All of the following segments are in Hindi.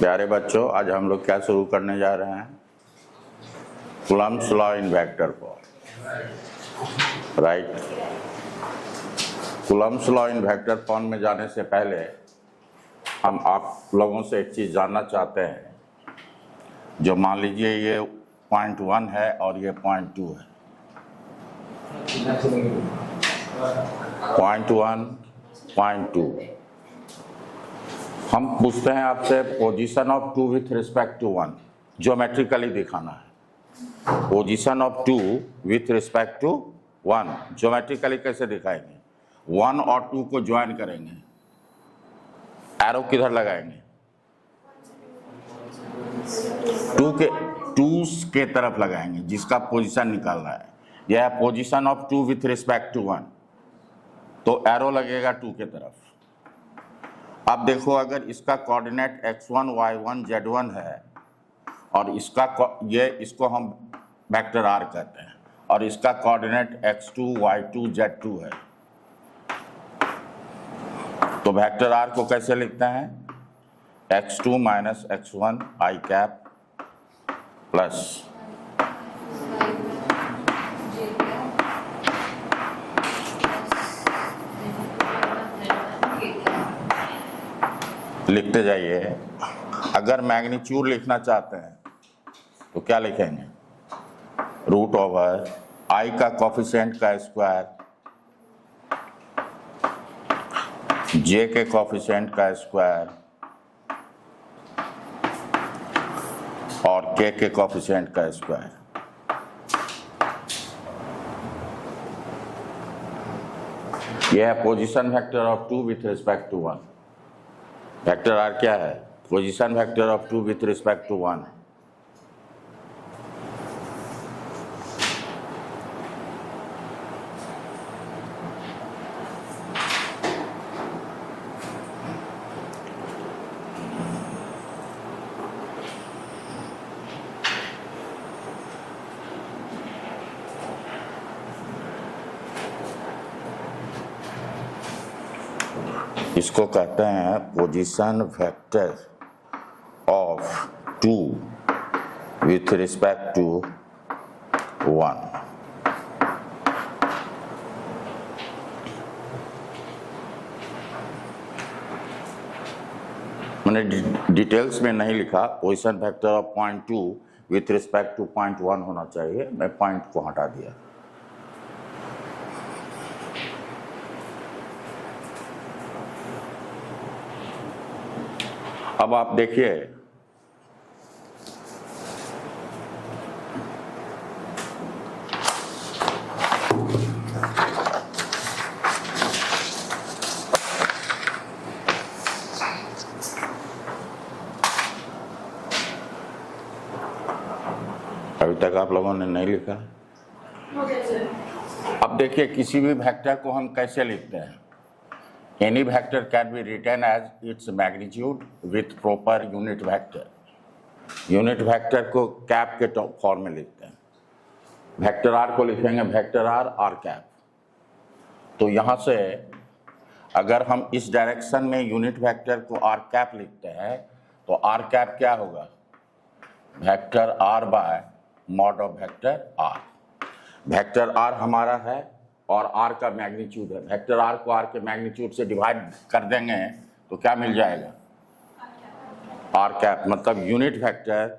प्यारे बच्चों, आज हम लोग क्या शुरू करने जा रहे हैं? Coulomb's law in vector form, right. Coulomb's law in vector form में जाने से पहले हम आप लोगों से एक चीज़ जानना चाहते हैं। जो मान लीजिए ये पॉइंट 1 है और ये पॉइंट 2 है। Point 1, point 2। हम पूछते हैं आपसे position of 2 with respect to 1, geometrically दिखाना है। Position of 2 with respect to 1 geometrically कैसे दिखाएंगे? 1 और 2 को ज्वाइन करेंगे, एरो किधर लगाएंगे? 2 के तरफ लगाएंगे, जिसका पोजीशन निकालना है। यह है position of 2 with respect to 1, तो एरो लगेगा 2 के तरफ। अब देखो, अगर इसका कोऑर्डिनेट x1, y1, z1 है और इसको हम वेक्टर r कहते हैं, और इसका कोऑर्डिनेट x2, y2, z2 है, तो वेक्टर r को कैसे लिखते हैं? x2 minus x1 i cap plus लिखते जाइए। अगर मैग्नीट्यूड लिखना चाहते हैं तो क्या लिखेंगे? रूट ओवर i का कोफिशिएंट का स्क्वायर, j के कोफिशिएंट का स्क्वायर और k के कोफिशिएंट का स्क्वायर। यह है position vector of 2 with respect to 1। Vector r क्या है? Position vector of 2 with respect to 1। इसको कहते हैं position vector of 2 with respect to 1। मैंने डिटेल्स में नहीं लिखा। Position vector of point 2 with respect to point 1 होना चाहिए, मैं पॉइंट को हटा दिया। अब आप देखिए, अभी तक आप लोगों ने नहीं लिखा। अब देखिए, किसी भी वेक्टर को हम कैसे लिखते हैं? Any vector can be written as its magnitude with proper unit vector. Unit vector को कैप के फॉर्म में लिखते हैं। वेक्टर r को लिखेंगे वेक्टर r कैप। तो यहाँ से अगर हम इस डायरेक्शन में यूनिट वेक्टर को r कैप लिखते हैं तो r कैप क्या होगा? Vector r by mod of vector r। Vector r हमारा है और r का मैग्नीट्यूड है। वेक्टर r को r के मैग्नीट्यूड से डिवाइड कर देंगे तो क्या मिल जाएगा? r कैप, मतलब unit vector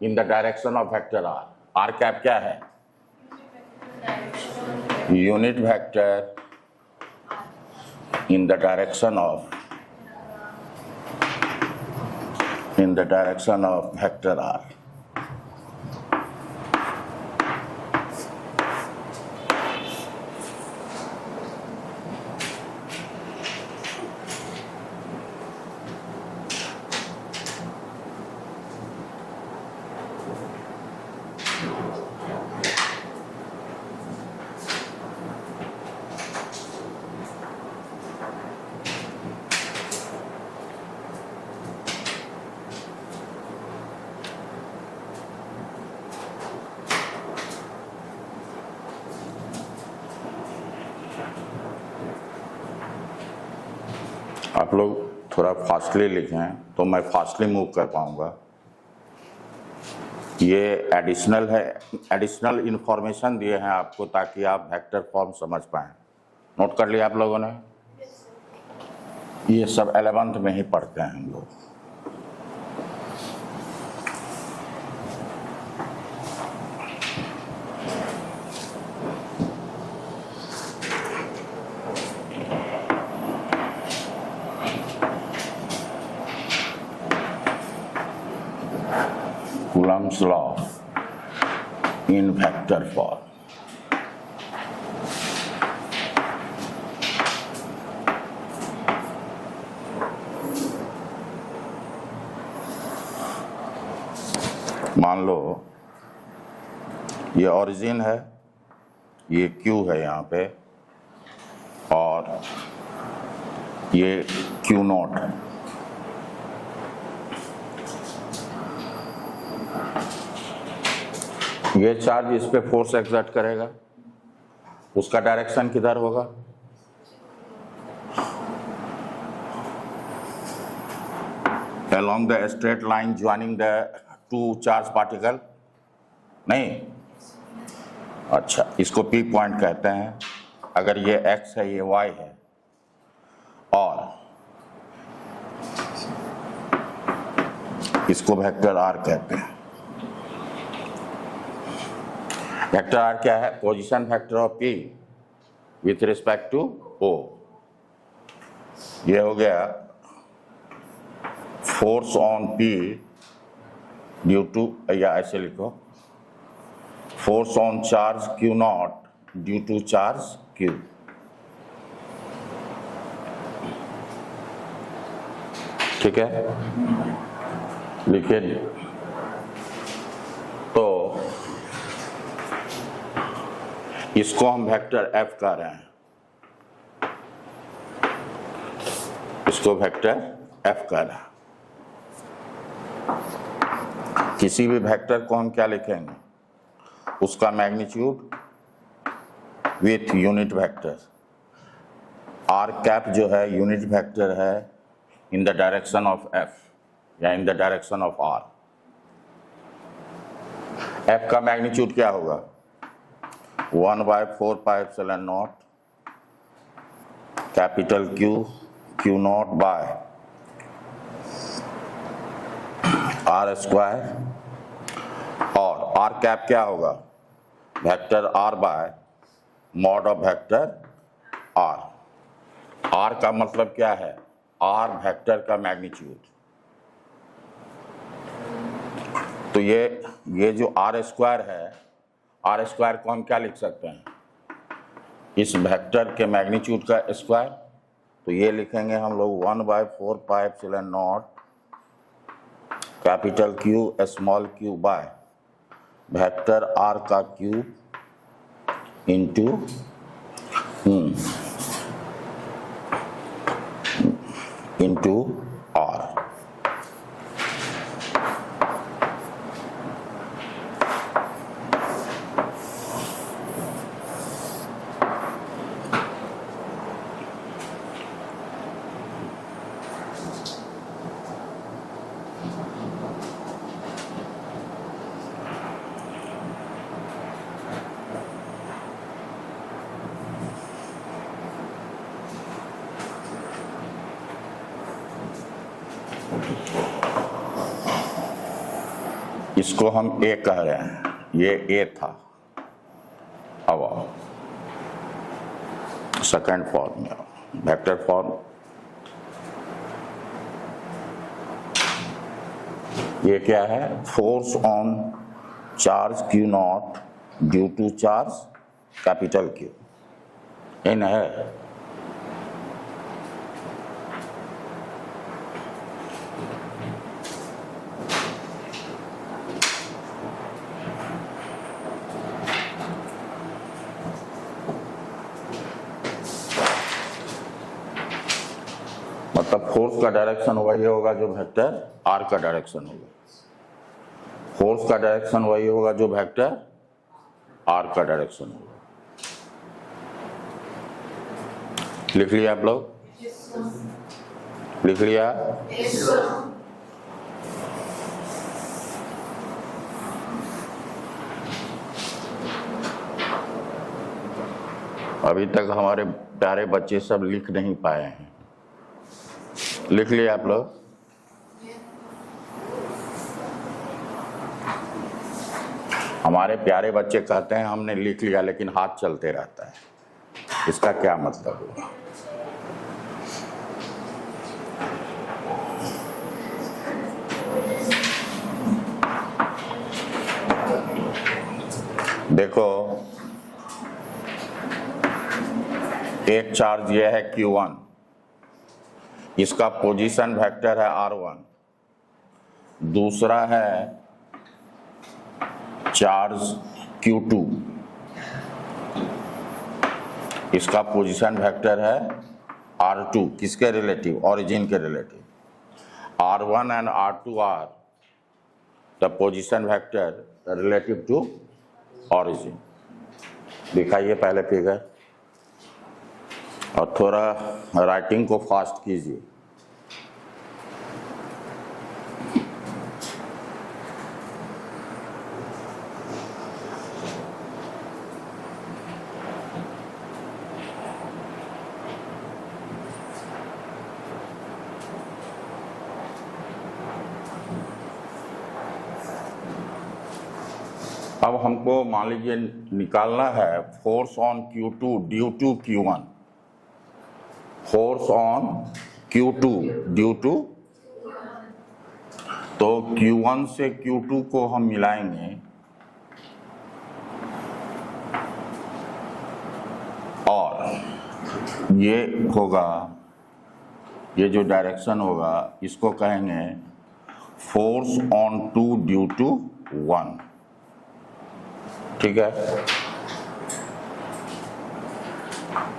in the direction of vector r। r cap क्या है? Unit vector in the direction of vector r। आप लोग थोड़ा फास्टली लिखें तो मैं फास्टली मूव कर पाऊंगा। ये एडिशनल है, एडिशनल इंफॉर्मेशन दिए हैं आपको ताकि आप वेक्टर फॉर्म समझ पाएं। नोट कर लिया आप लोगों ने? ये सब 11th में ही पढ़ते हैं हम लोग। Coulomb's law in vector form. मान लो ये ओरिजिन है, ये Q है यहाँ पे, और ये Q0 है। ये चार्ज इस पे फोर्स एक्सर्ट करेगा, उसका डायरेक्शन किधर होगा? along the straight line joining the two charge particle? नहीं, अच्छा, इसको P पॉइंट कहते हैं। अगर ये X है, ये Y है, और इसको वेक्टर R कहते हैं। वेक्टर R क्या है? Position vector of P with respect to O। ये हो गया force on P due to, या ऐसे लिखो, force on charge Q0 due to charge Q। ठीक है, लिखिए। तो इसको हम वेक्टर F कह रहे हैं, इसको वेक्टर F कह रहे हैं। किसी भी वेक्टर को हम क्या लिखेंगे? उसका magnitude with unit vector. R cap जो है यूनिट वेक्टर है in the direction of F या in the direction of R। F का मैग्नीट्यूड क्या होगा? 1/4πε0 capital Q Q0 by R square, और R कैप क्या होगा? Vector R by mod of vector R। R का मतलब क्या है? R वेक्टर का मैग्नीट्यूड। तो ये जो R स्क्वायर है, R स्क्वायर को हम क्या लिख सकते हैं? इस वेक्टर के मैग्नीट्यूड का स्क्वायर। तो ये लिखेंगे हम लोग 1/4πε0 capital Q small q by vector R का क्यूब इंटू R। इसको हम A कह रहे हैं, ये A था। अब आओ सेकेंड फॉर्म में, वेक्टर फॉर्म। ये क्या है? Force on charge Q0 due to charge capital Q। इन है मतलब फोर्स का डायरेक्शन वही होगा जो वेक्टर R का डायरेक्शन होगा। फोर्स का डायरेक्शन वही होगा जो वेक्टर R का डायरेक्शन होगा। लिख लिया आप लोग? लिख लिया? अभी तक हमारे प्यारे बच्चे सब लिख नहीं पाए हैं। लिख लिया आप लोग? हमारे प्यारे बच्चे कहते हैं हमने लिख लिया, लेकिन हाथ चलते रहता है। इसका क्या मतलब हुआ? देखो, एक चार्ज ये है Q1, इसका पोजीशन वेक्टर है R1, दूसरा है चार्ज Q2, इसका पोजीशन वेक्टर है R2, किसके रिलेटिव? ओरिजिन के relative. R1 and R2 are the position vector relative to origin. दिखाइए पहले फिगर, और थोड़ा राइटिंग को फास्ट कीजिए। अब हमको मान लीजिए निकालना है force on Q2 due to Q1, force on Q2 due to, तो Q1 से Q2 को हम मिलाएंगे और ये होगा, ये जो डायरेक्शन होगा इसको कहेंगे फोर्स ऑन 2 ड्यू टू 1। ठीक है,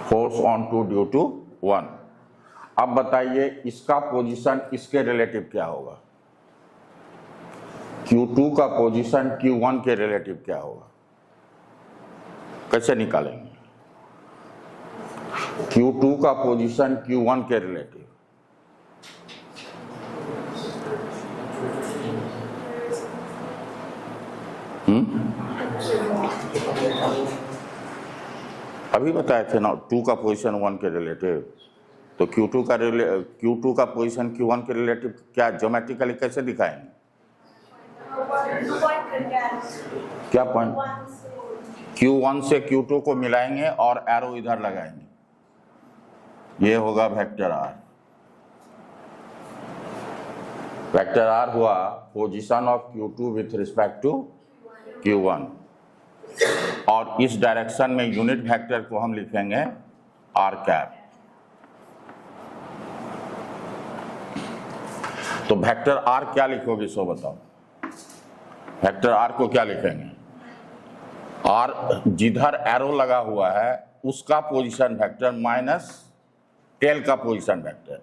फोर्स ऑन 2 ड्यू टू 1। अब बताइए इसका पोजीशन इसके रिलेटिव क्या होगा? Q2 का पोजीशन Q1 के रिलेटिव क्या होगा? कैसे निकालेंगे? Q2 का पोजीशन Q1 के रिलेटिव, अभी बताए थे ना, 2 का पोजीशन 1 के रिलेटिव, तो Q2 का पोजीशन Q1 के रिलेटिव क्या ज्योमेट्रिकली कैसे दिखाएंगे? क्या पॉइंट? Q1 से Q2 को मिलाएंगे और एरो इधर लगाएंगे, ये होगा वेक्टर R। वेक्टर R हुआ position of Q2 with respect to Q1, और इस डायरेक्शन में यूनिट वेक्टर को हम लिखेंगे R कैप। तो वेक्टर R क्या लिखोगे सो बताओ? वेक्टर R को क्या लिखेंगे? R जिधर एरो लगा हुआ है उसका पोजीशन वेक्टर माइनस टेल का पोजीशन वेक्टर,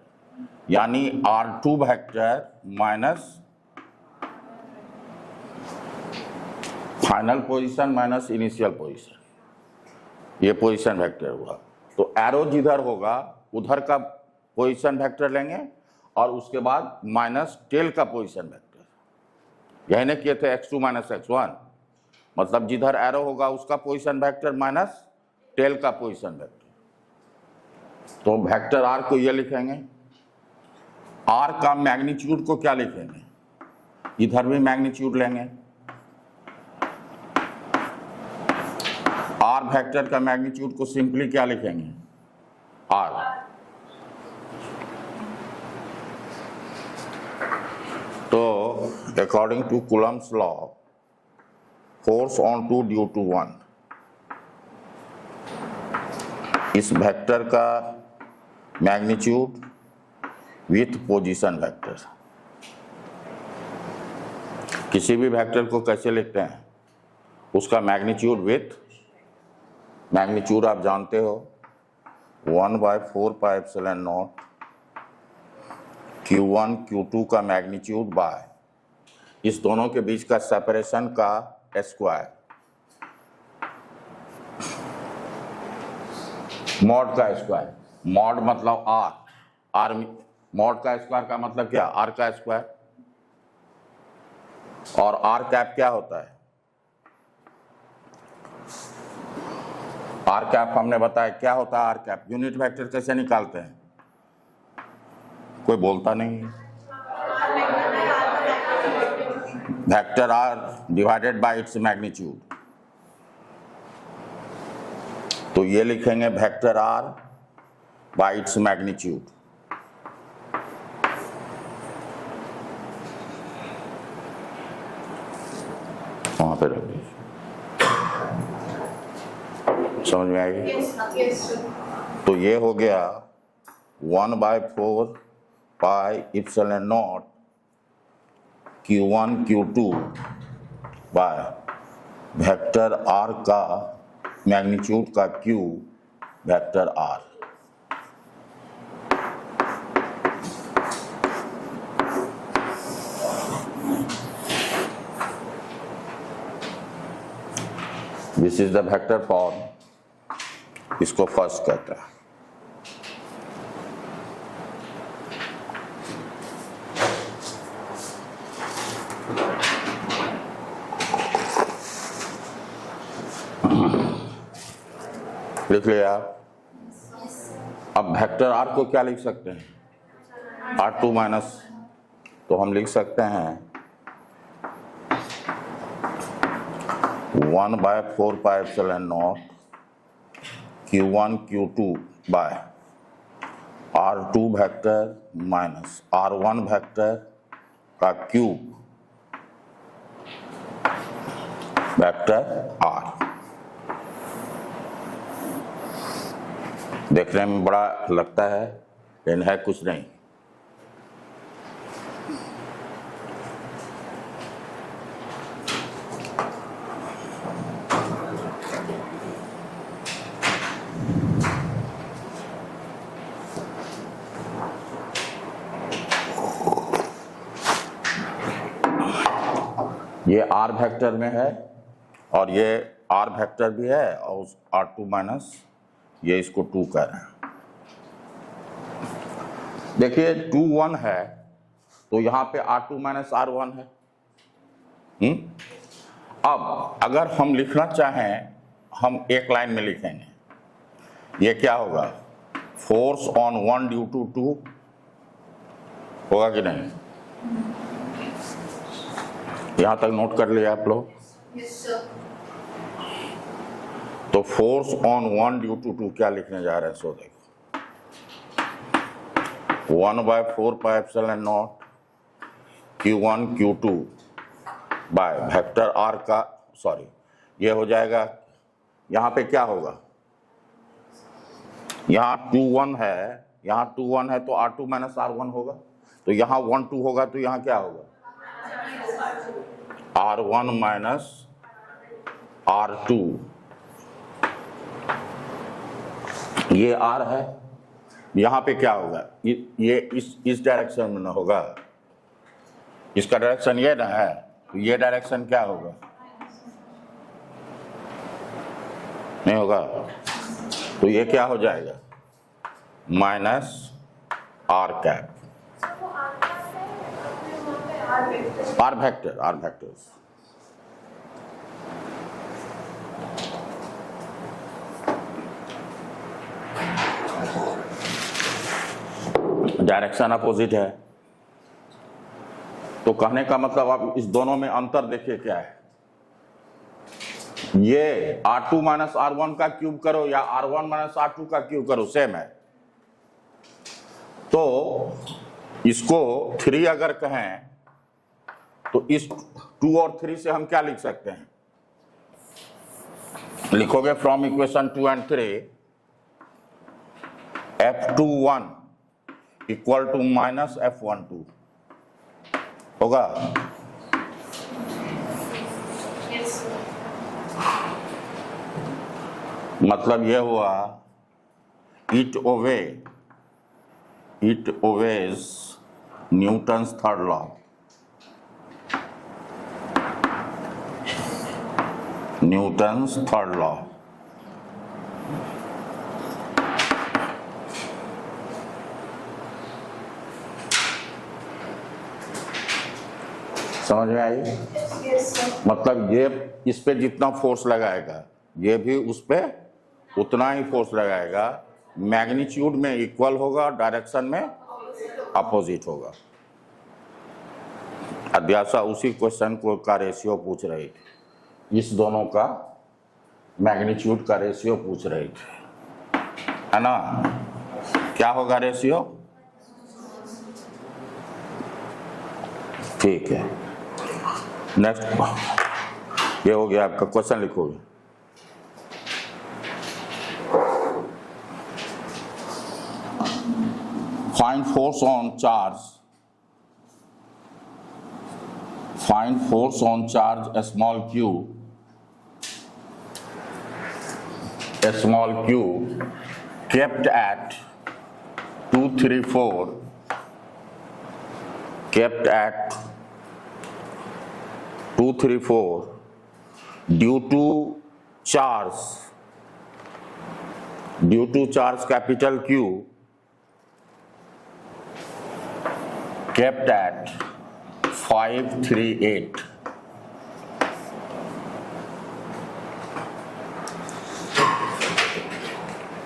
यानी R2 vector minus final position minus initial position, ये पोजीशन वेक्टर हुआ। तो एरो जिधर होगा उधर का पोजीशन वेक्टर लेंगे और उसके बाद माइनस टेल का पोजीशन वेक्टर। यही नहीं किए थे x2 माइनस x1, मतलब जिधर एरो होगा उसका पोजीशन वेक्टर माइनस टेल का पोजीशन वेक्टर। तो वेक्टर R को ये लिखेंगे। R का मैग्नीट्यूड को क्या लिखेंगे? इधर भी मैग्नीट्यूड लेंगे। R वेक्टर का मैग्नीट्यूड को सिंपली क्या लिखेंगे? R। तो according to Coulomb's law, force on 2 due to 1, इस वेक्टर का मैग्नीट्यूड विथ पोजीशन वेक्टर। किसी भी वेक्टर को कैसे लिखते हैं? उसका मैग्नीट्यूड विथ, मैग्नीट्यूड आप जानते हो 1/4 pi epsilon naught Q1 Q2 का मैग्नीट्यूड बाय इस दोनों के बीच का सेपरेशन का स्क्वायर, मॉड का स्क्वायर। मॉड मतलब R मॉड का स्क्वायर का मतलब क्या, आर का स्क्वायर, और आर कैप क्या होता है, आर कैप हमने बताया क्या होता है, आर कैप। यूनिट वेक्टर कैसे निकालते हैं, कोई बोलता नहीं है। Vector R divided by its magnitude, तो ये लिखेंगे vector R by its magnitude. वहां पे रख दीजिए, समझ में आई? तो ये हो गया 1/4 pi epsilon naught Q1 Q2 by vector R का मैग्नीट्यूड का Q vector R. This is the vector form, इसको फर्स्ट कहते हैं। लिख लिया आप? अब वेक्टर आर को क्या लिख सकते हैं, R2 माइनस, तो हम लिख सकते हैं 1/4 pi epsilon naught Q1 Q2 by R2 vector minus R1 vector का क्यूब वेक्टर आर। देखने में बड़ा लगता है लेकिन है कुछ नहीं। ये आर वेक्टर में है और ये आर वेक्टर भी है और उस R2 माइनस ये इसको 2 कर रहे हैं। देखिए 2 1 है तो यहाँ पे R2 माइनस R1 है। अब अगर हम लिखना चाहें हम एक लाइन में लिखेंगे, ये क्या होगा, फोर्स ऑन 1 ड्यू टू 2 होगा कि नहीं? यहां तक नोट कर लिया आप लोग? तो फोर्स ऑन 1 ड्यू टू 2 क्या लिखने जा रहे हैं, सो देखो 1/4 pi epsilon naught Q1 Q2 by vector R का, सॉरी ये हो जाएगा, यहां पे क्या होगा, यहां 2 1 है, यहां 2 1 है तो R2 माइनस R1 होगा, तो यहां 1 2 होगा तो यहां क्या होगा, R1 माइनस R2। ये R है, यहां पे क्या होगा, ये इस डायरेक्शन में ना होगा, इसका डायरेक्शन ये ना है, तो ये डायरेक्शन क्या होगा, नहीं होगा, तो ये क्या हो जाएगा, minus R cap, R vectors. Direction opposite है, तो कहने का मतलब आप इस दोनों में अंतर देखिए क्या है, ये R2 माइनस R1 का क्यूब करो या R1 माइनस R2 का क्यूब करो सेम है। तो इसको 3 अगर कहें तो इस 2 और 3 से हम क्या लिख सकते हैं, लिखोगे from equation 2 and 3 F21 equal to minus F12 होगा। मतलब ये हुआ it owes Newton's third law, Newton's third law. समझ में आई? मतलब ये इस पे जितना फोर्स लगाएगा ये भी उस पे उतना ही फोर्स लगाएगा, मैग्नीट्यूड में इक्वल होगा, डायरेक्शन में अपोजिट होगा। अध्यासा उसी क्वेश्चन को का रेशियो पूछ रही थी, इस दोनों का मैग्नीट्यूड का रेशियो पूछ रही थी, है ना? क्या होगा रेशियो? ठीक है, नेक्स्ट ये हो गया आपका। क्वेश्चन लिखोगे। Find force on charge, find force on charge small q, small q kept at 234, kept at 234 due to charge capital Q kept at 538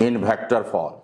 in vector form.